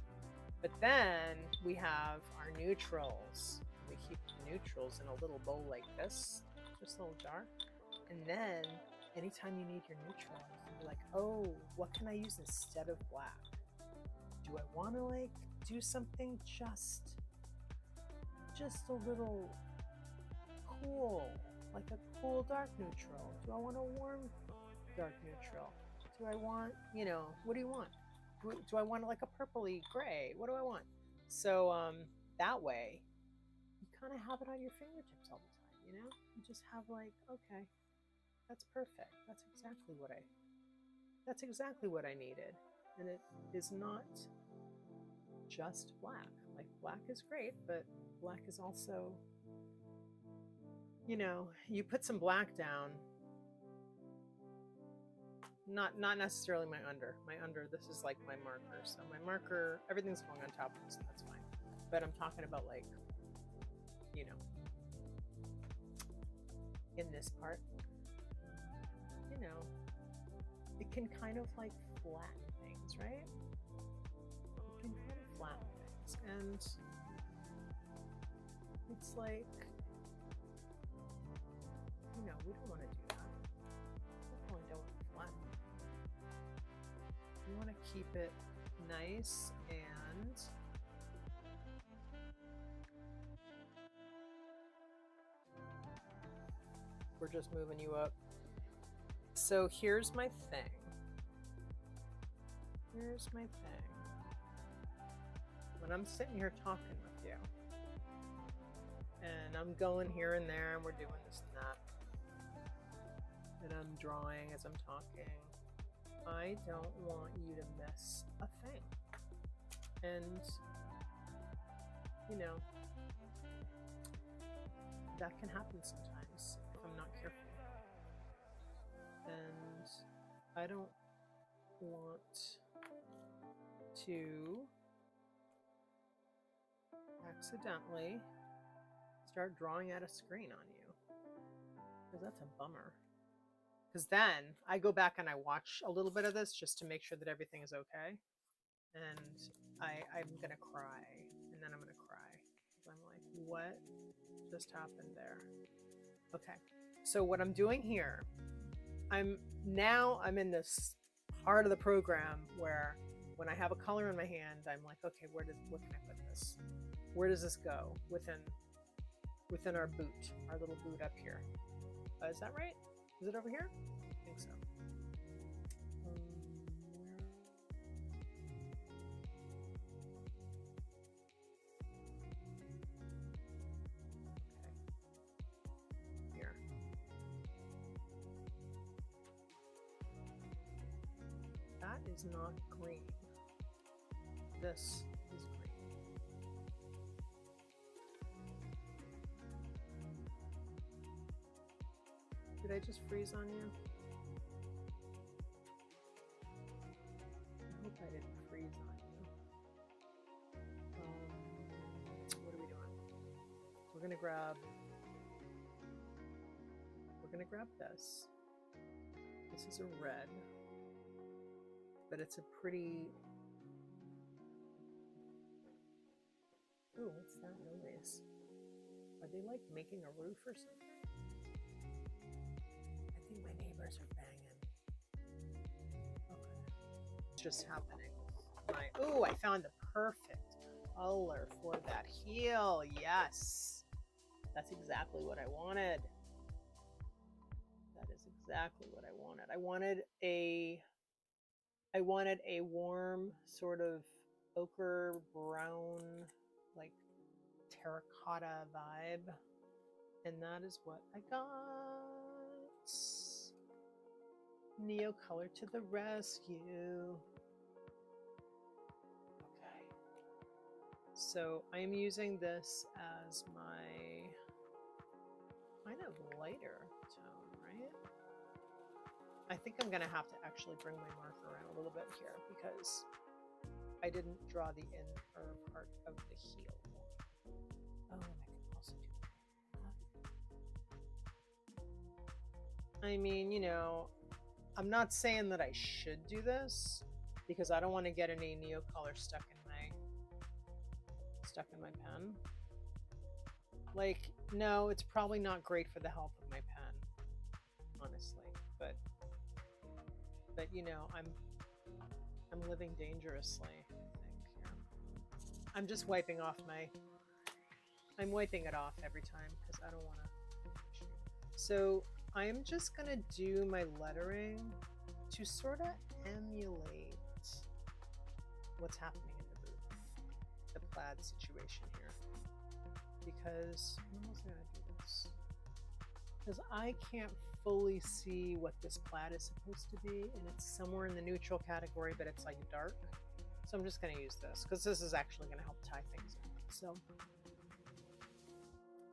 But then we have our neutrals. We keep the neutrals in a little bowl like this, just a little jar. And then anytime you need your neutral, you can be like, oh, what can I use instead of black? Do I want to like do something just a little cool, like a cool dark neutral? Do I want a warm dark neutral? Do I want, you know, what do you want? Do I want like a purpley gray? What do I want? So that way you kind of have it on your fingertips all the time, you know? You just have like, okay, that's perfect. That's exactly what I needed. And it is not just black. Like black is great, but black is also, you know, you put some black down, not necessarily my under. My under, this is like my marker. So my marker, everything's going on top of this, so that's fine. But I'm talking about like, you know, in this part, you know, it can kind of like flatten things, right? It can kind of flatten things. And it's like, you know, we don't want to do that. We definitely don't want to flatten. We want to keep it nice and we're just moving you up. So here's my thing. Here's my thing. When I'm sitting here talking with you, and I'm going here and there, and we're doing this and that, and I'm drawing as I'm talking, I don't want you to miss a thing. And, you know, that can happen sometimes if I'm not careful. And I don't want to accidentally start drawing at a screen on you, because that's a bummer. Because then I go back and I watch a little bit of this just to make sure that everything is okay, and I'm gonna cry, and then I'm gonna cry because I'm like, what just happened there? Okay, so what I'm doing here, I'm in this part of the program where when I have a color in my hand, I'm like, okay, what can I put this? Where does this go within our boot, our little boot up here? Is that right? Is it over here? I think so. Okay. Here. That is not green. This is green. Did I just freeze on you? I hope I didn't freeze on you. What are we doing? We're gonna grab this. This is a red, but it's a pretty, ooh, what's that noise? Are they like making a roof or something? I think my neighbors are banging. Okay. It's just happening. Ooh, I found the perfect color for that heel. Yes. That's exactly what I wanted. That is exactly what I wanted. I wanted a warm sort of ochre brown, like terracotta vibe. And that is what I got. Neocolor to the rescue. Okay. So I am using this as my kind of lighter tone, right? I think I'm going to have to actually bring my marker around a little bit here because I didn't draw the inner part of the heel. Oh, and I can also do that. I mean, you know, I'm not saying that I should do this because I don't want to get any Neocolor stuck in my pen. Like, no, it's probably not great for the health of my pen, honestly. But you know, I'm living dangerously, I think. Yeah. I'm just wiping it off every time because I don't want to. So I'm just gonna do my lettering to sort of emulate what's happening in the plaid situation here. Because when was I gonna do this? Because I can't fully see what this plaid is supposed to be, and it's somewhere in the neutral category, but it's like dark. So I'm just gonna use this because this is actually gonna help tie things in.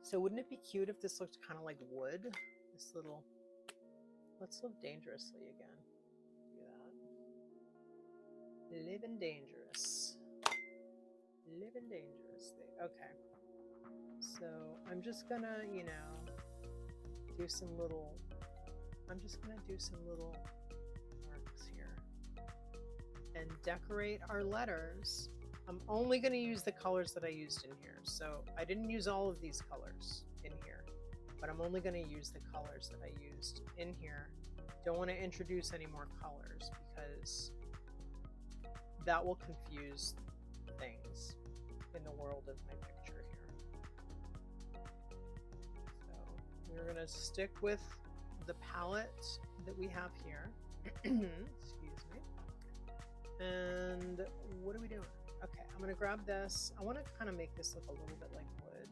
So wouldn't it be cute if this looked kind of like wood? This little, let's live dangerously again. Do that. Living dangerous. Living dangerously. Okay. So I'm just gonna, you know, do some little marks here and decorate our letters. I'm only going to use the colors that I used in here. So I didn't use all of these colors in here, but I'm only going to use the colors that I used in here. Don't want to introduce any more colors because that will confuse things in the world of my picture here. So we're going to stick with the palette that we have here. Excuse me. And what are we doing? Okay, I'm going to grab this. I want to kind of make this look a little bit like wood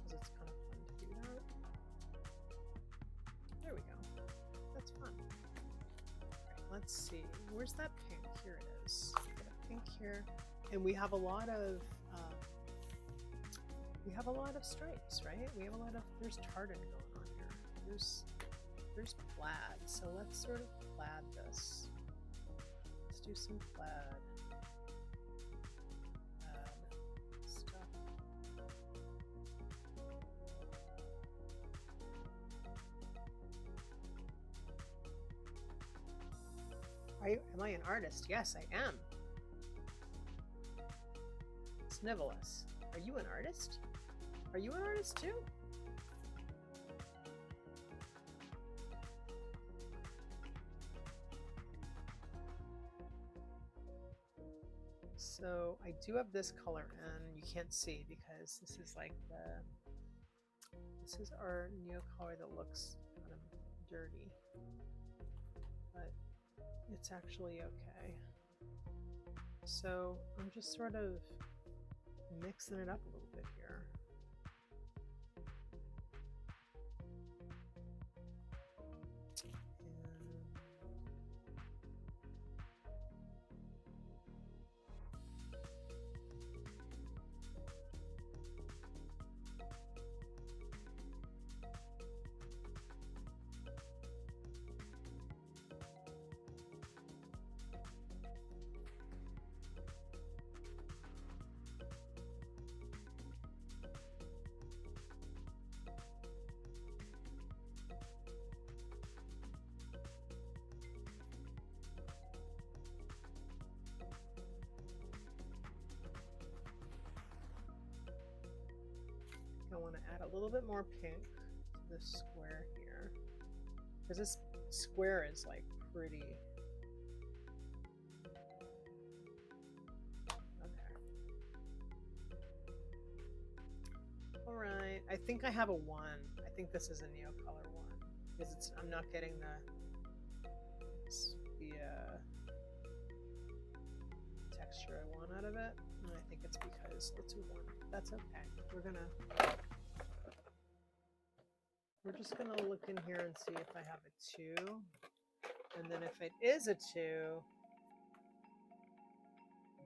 because it's kind of fun to do that. There we go. That's fun. Okay, let's see. Where's that pink? Here it is. Got a pink here, and we have a lot of stripes, right? We have a lot of, there's tartan going on here. There's plaid. So let's sort of plaid this. Let's do some plaid stuff. Am I an artist? Yes, I am. Snivelous. Are you an artist? Are you an artist too? So I do have this color in. You can't see because this is like this is our Neocolor that looks kind of dirty, but it's actually okay. So I'm just sort of mixing it up a little bit here. I want to add a little bit more pink to this square here because this square is like pretty. Okay. All right, I think I have a 1. I think this is a Neocolor 1 because it's, I'm not getting the texture I want out of it, and I think it's because it's a 1. That's okay. We're just gonna look in here and see if I have a 2, and then if it is a 2,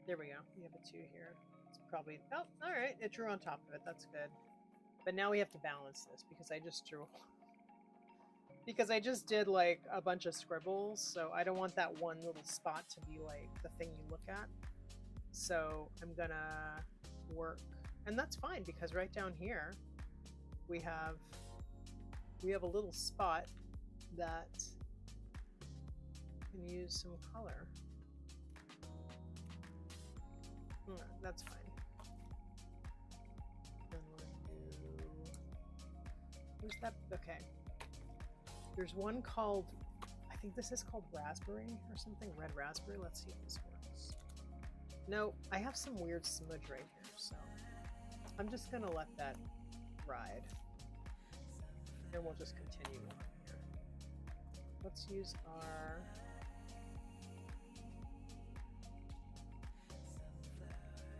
there we go. We have a 2 here. It's probably, oh, all right. It drew on top of it. That's good. But now we have to balance this because I just drew, because I just did like a bunch of scribbles. So I don't want that one little spot to be like the thing you look at. So I'm gonna work, and that's fine because right down here we have a little spot that can use some color. That's fine. Then we'll do, where's that? Okay. There's one called, I think this is called raspberry or something, red raspberry. Let's see if this works. No, I have some weird smudge right here, so I'm just gonna let that ride. And we'll just continue on here. Let's use our,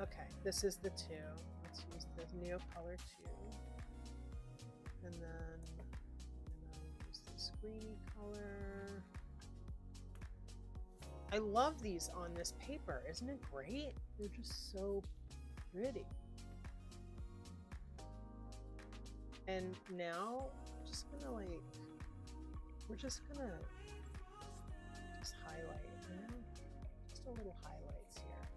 okay, this is the 2. Let's use the Neocolor 2. And then I'll use this greeny color. I love these on this paper. Isn't it great? They're just so pretty. And now we're just gonna like, we're just gonna just highlight, you know? Just a little highlights here.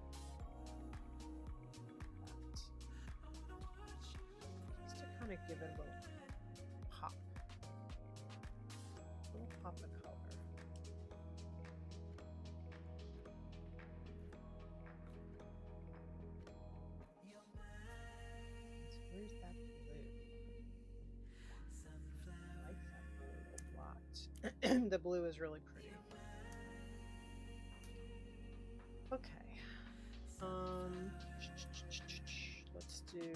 Just to kind of give it a little pop. A little pop of color. Where's that blue? I like that blue a lot. The blue is really pretty. Okay. Let's do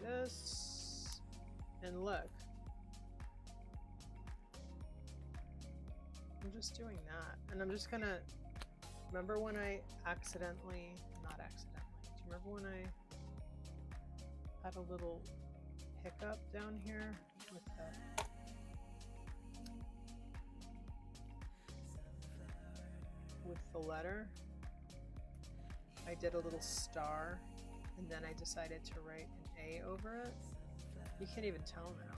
this. And look. I'm just doing that. And I'm just gonna, remember when I accidentally, not accidentally, do you remember when I had a little hiccup down here with the letter? I did a little star and then I decided to write an A over it. You can't even tell now.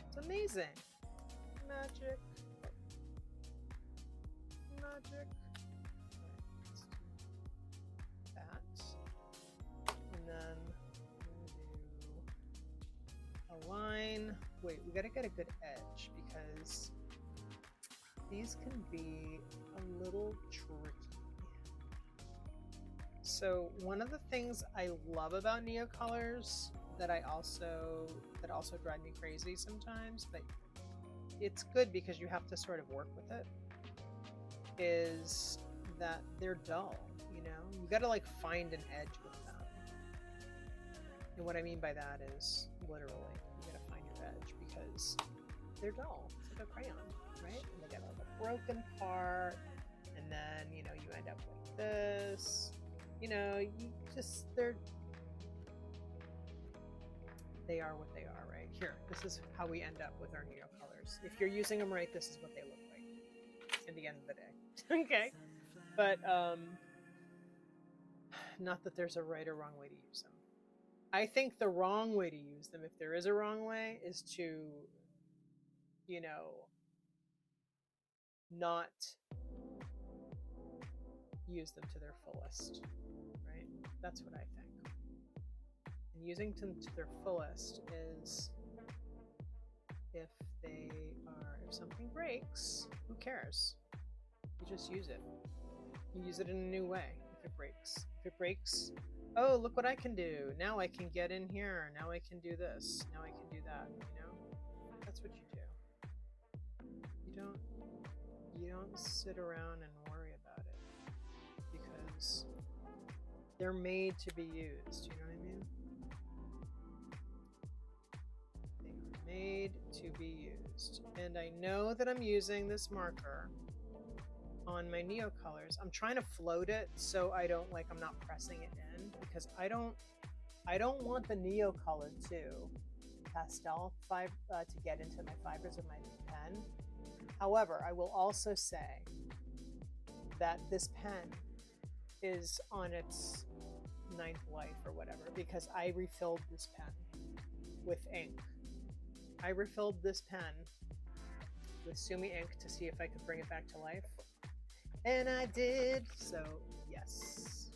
It's amazing. Magic. Magic. Let's do that. And then we'll do a line. Wait, we gotta get a good edge because these can be a little tricky. So one of the things I love about Neocolors that also drive me crazy sometimes, but it's good because you have to sort of work with it, is that they're dull, you know? You gotta like find an edge with them. And what I mean by that is literally, you gotta find your edge because they're dull. It's like a crayon, right? And they got like a broken part, and then, you know, you end up like this. You know, you just, they are what they are, right? Here, this is how we end up with our Neocolors. If you're using them right, this is what they look like at the end of the day. Okay? But, not that there's a right or wrong way to use them. I think the wrong way to use them, if there is a wrong way, is to, you know, not use them to their fullest, right? That's what I think. And using them to their fullest is if something breaks, who cares? You just use it. You use it in a new way if it breaks. If it breaks, oh, look what I can do. Now I can get in here. Now I can do this. Now I can do that, you know? That's what you do. You don't sit around and worry about it because they're made to be used, you know what I mean? Made to be used. And I know that I'm using this marker on my Neocolors. I'm trying to float it so I don't like, I'm not pressing it in, because I don't want the Neocolor pastel to get into my fibers of my pen. However, I will also say that this pen is on its 9th life or whatever, because I refilled this pen with ink. I refilled this pen with Sumi ink to see if I could bring it back to life. And I did. So yes.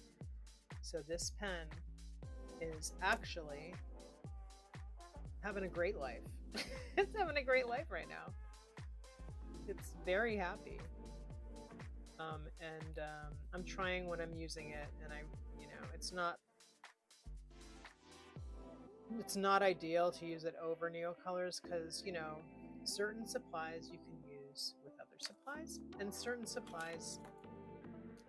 So this pen is actually having a great life. It's having a great life right now. It's very happy. I'm trying when I'm using it, and it's not ideal to use it over Neocolors, because certain supplies you can use with other supplies, and certain supplies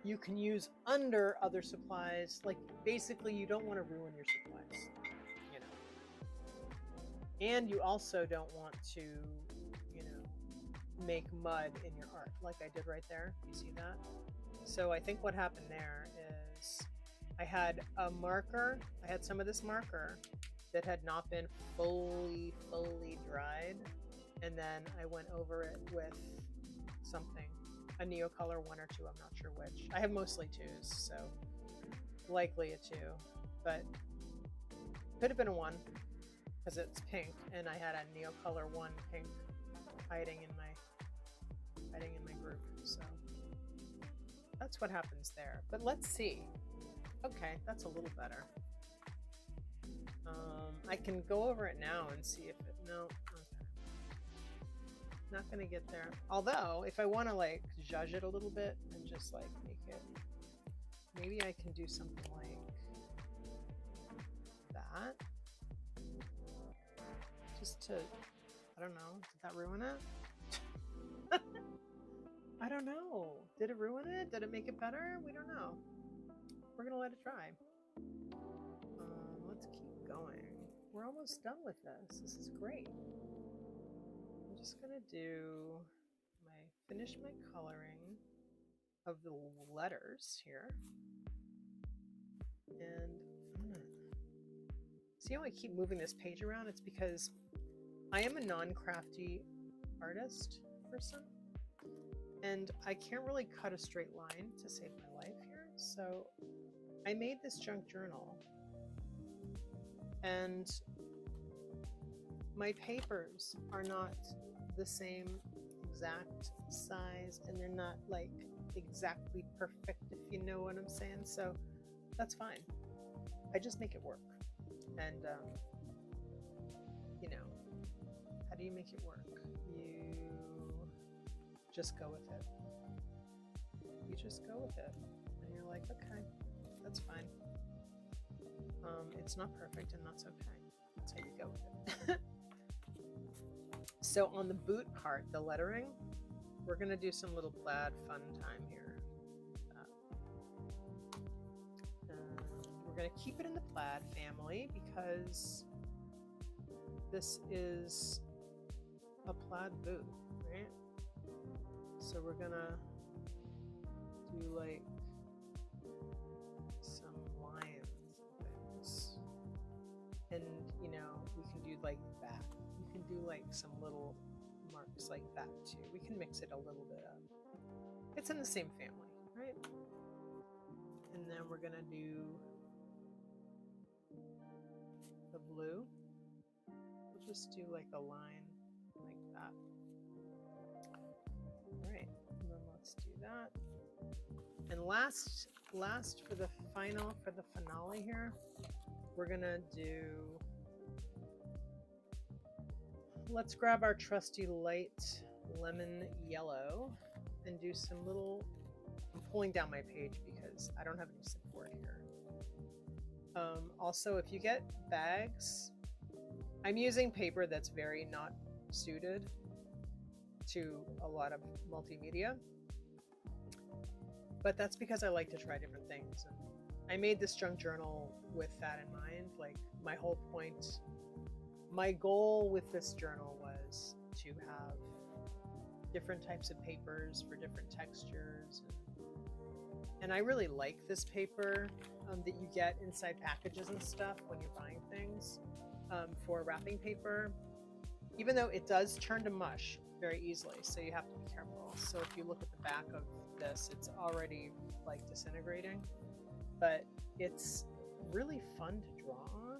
you can use under other supplies. Like, basically you don't want to ruin your supplies, and you also don't want to make mud in your art like I did right there. You see that? So I think what happened there is I had some of this marker that had not been fully dried, and then I went over it with something, a Neocolor 1 or 2, I'm not sure which. I have mostly 2s, so likely a 2, but could have been a 1 because it's pink, and I had a Neocolor 1 pink hiding in my group. So that's what happens there. But let's see. Okay, that's a little better. I can go over it now and see if it, no, okay. Not gonna get there. Although, if I want to like zhuzh it a little bit and just like make it, maybe I can do something like that. Just to, I don't know, did that ruin it? I don't know. Did it ruin it? Did it make it better? We don't know. We're gonna let it dry. Let's keep going. We're almost done with this. This is great. I'm just gonna finish my coloring of the letters here. And I'm gonna see how I keep moving this page around. It's because I am a non-crafty artist person, and I can't really cut a straight line to save my life here. So I made this junk journal, and my papers are not the same exact size, and they're not like exactly perfect, if you know what I'm saying. So that's fine. I just make it work. And how do you make it work? You just go with it. You just go with it, and you're like, okay, that's fine. It's not perfect, and that's okay. That's how you go with it. So on the boot part, the lettering, we're gonna do some little plaid fun time here. We're gonna keep it in the plaid family because this is a plaid boot, right? So we're gonna do like some lines and things, and we can do like that. You can do like some little marks like that too. We can mix it a little bit up. It's in the same family, right? And then we're gonna do the blue. We'll just do like a line like that. All right, and then let's do that. And last for the finale here, we're gonna do, let's grab our trusty light lemon yellow and do some little, I'm pulling down my page because I don't have any support here. Also, if you get bags, I'm using paper that's very not suited to a lot of multimedia, but that's because I like to try different things. And I made this junk journal with that in mind. Like my whole point my goal with this journal was to have different types of papers for different textures. And I really like this paper that you get inside packages and stuff when you're buying things for wrapping paper, even though it does turn to mush very easily, so you have to be careful. So if you look at the back of this, it's already like disintegrating, but it's really fun to draw on,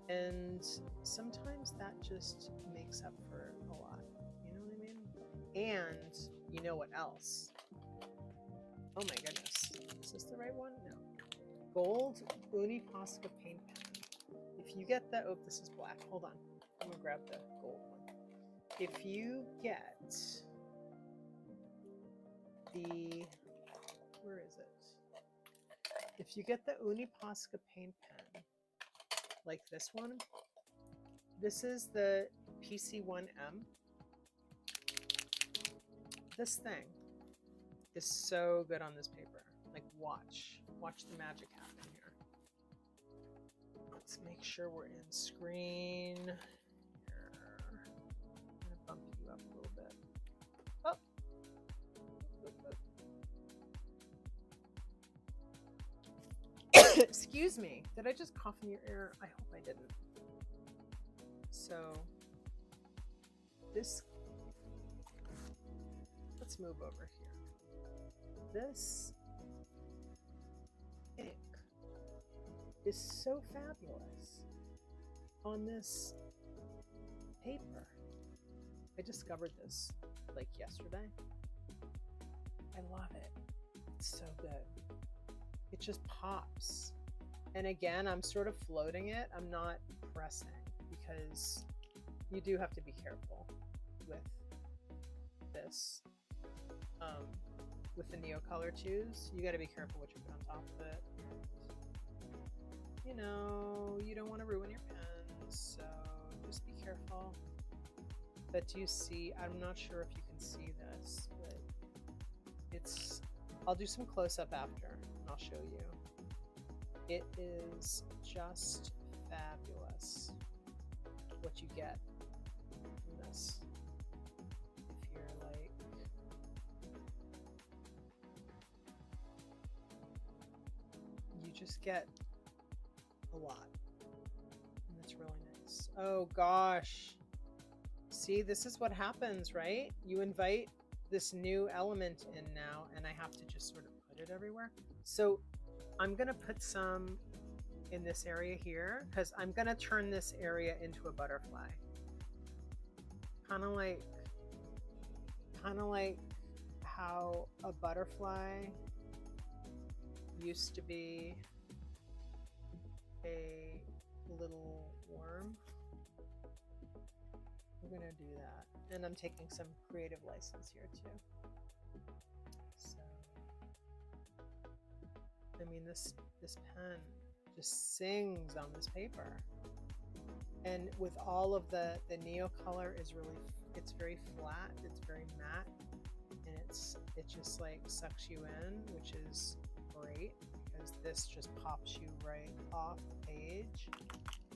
and sometimes that just makes up for a lot, you know what I mean? And you know what else? Oh my goodness, is this the right one? No. Gold Uni Posca Paint Pen. If you get the, oh, this is black, hold on, I'm gonna grab the gold one. If you get the, where is it? If you get the Uni Posca Paint Pen, like this one, this is the PC1M. This thing is so good on this paper. Like, watch the magic happen here. Let's make sure we're in screen. Here. I'm gonna bump you up a little bit. Oh. Excuse me. Did I just cough in your ear? I hope I didn't. So this, let's move over here. This ink is so fabulous on this paper. I discovered this like yesterday. I love it. It's so good. It just pops. And again, I'm sort of floating it. I'm not pressing, because you do have to be careful with this. With the Neocolor twos, you got to be careful what you put on top of it. You know, you don't want to ruin your pens, so just be careful. But do you see, I'm not sure if you can see this, but it's, I'll do some close-up after and I'll show you. It is just fabulous what you get from this. If you're like, you just get a lot, and it's really nice. Oh gosh, see, this is what happens, right? You invite this new element in now, and I have to just sort of put it everywhere. So I'm gonna put some in this area here, because I'm gonna turn this area into a butterfly, kind of like how a butterfly used to be a little worm. We're gonna do that, and I'm taking some creative license here too. So, I mean, this pen just sings on this paper, and with all of the Neocolor is really, it's very flat, it's very matte, and it just like sucks you in, which is great, because this just pops you right off the page.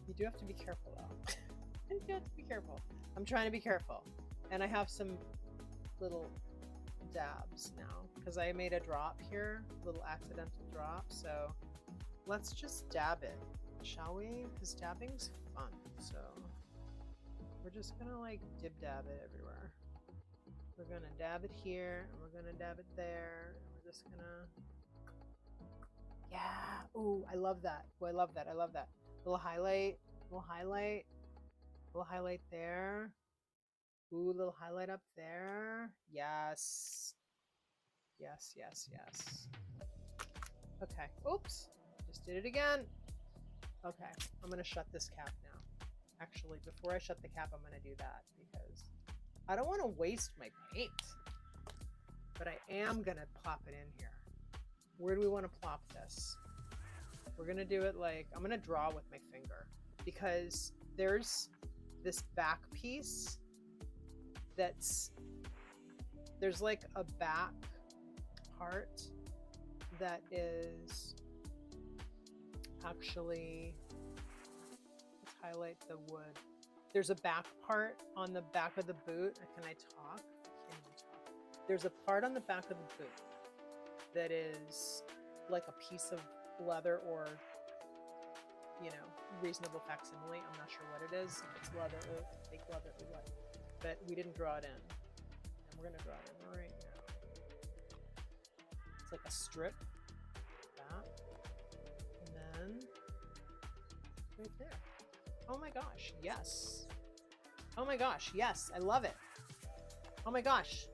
You do have to be careful though. You have to be careful. I'm trying to be careful, and I have some little dabs now because I made a drop here, little accidental drop. So let's just dab it, shall we? Because dabbing's fun. So we're just gonna like dib dab it everywhere. We're gonna dab it here, and we're gonna dab it there, and we're just gonna, yeah. Ooh, I love that. Oh, I love that. I love that. Little highlight, little highlight, little highlight there. Ooh, little highlight up there. Yes. Yes, yes, yes. Okay. Oops. Just did it again. Okay. I'm going to shut this cap now. Actually, before I shut the cap, I'm going to do that because I don't want to waste my paint. But I am going to plop it in here. Where do we want to plop this? We're going to do it like, I'm going to draw with my finger because there's this back piece there's like a back part that is actually, let's highlight the wood. There's a back part on the back of the boot. Can I talk? I can't even talk. There's a part on the back of the boot that is like a piece of leather or, you know, reasonable facsimile. I'm not sure what it is. If it's leather or fake leather or what. But we didn't draw it in. And we're going to draw it in right now. It's like a strip. Like that. And then right there. Oh my gosh, yes. Oh my gosh, yes, I love it. Oh my gosh.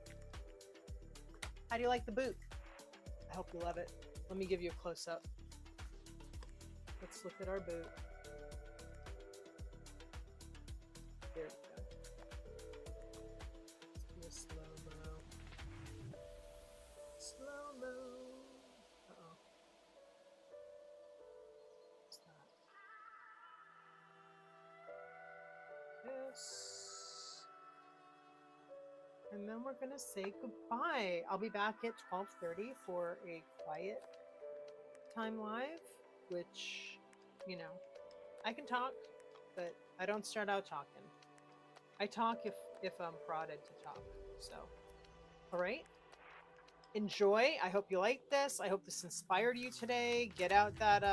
How do you like the boot? I hope you love it. Let me give you a close-up. Let's look at our boot. There we go. Let's do a slow-mo. Slow-mo. Uh-oh. What's that? Yes. And then we're gonna say goodbye. I'll be back at 12:30 for a quiet time live, which, you know, I can talk, but I don't start out talking. I talk if I'm prodded to talk. So, all right. Enjoy. I hope you liked this. I hope this inspired you today. Get out that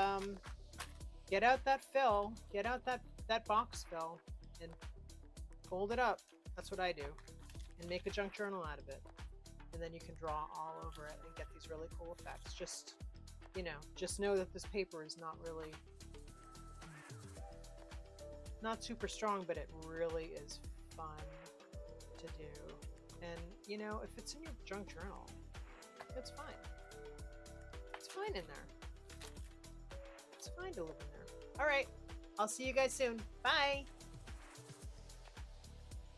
fill. Get out that box fill and fold it up. That's what I do. And make a junk journal out of it. And then you can draw all over it and get these really cool effects. Just, you know, just know that this paper is not really, not super strong, but it really is fun to do. And, you know, if it's in your junk journal, it's fine. It's fine in there. It's fine to live in there. All right. I'll see you guys soon. Bye.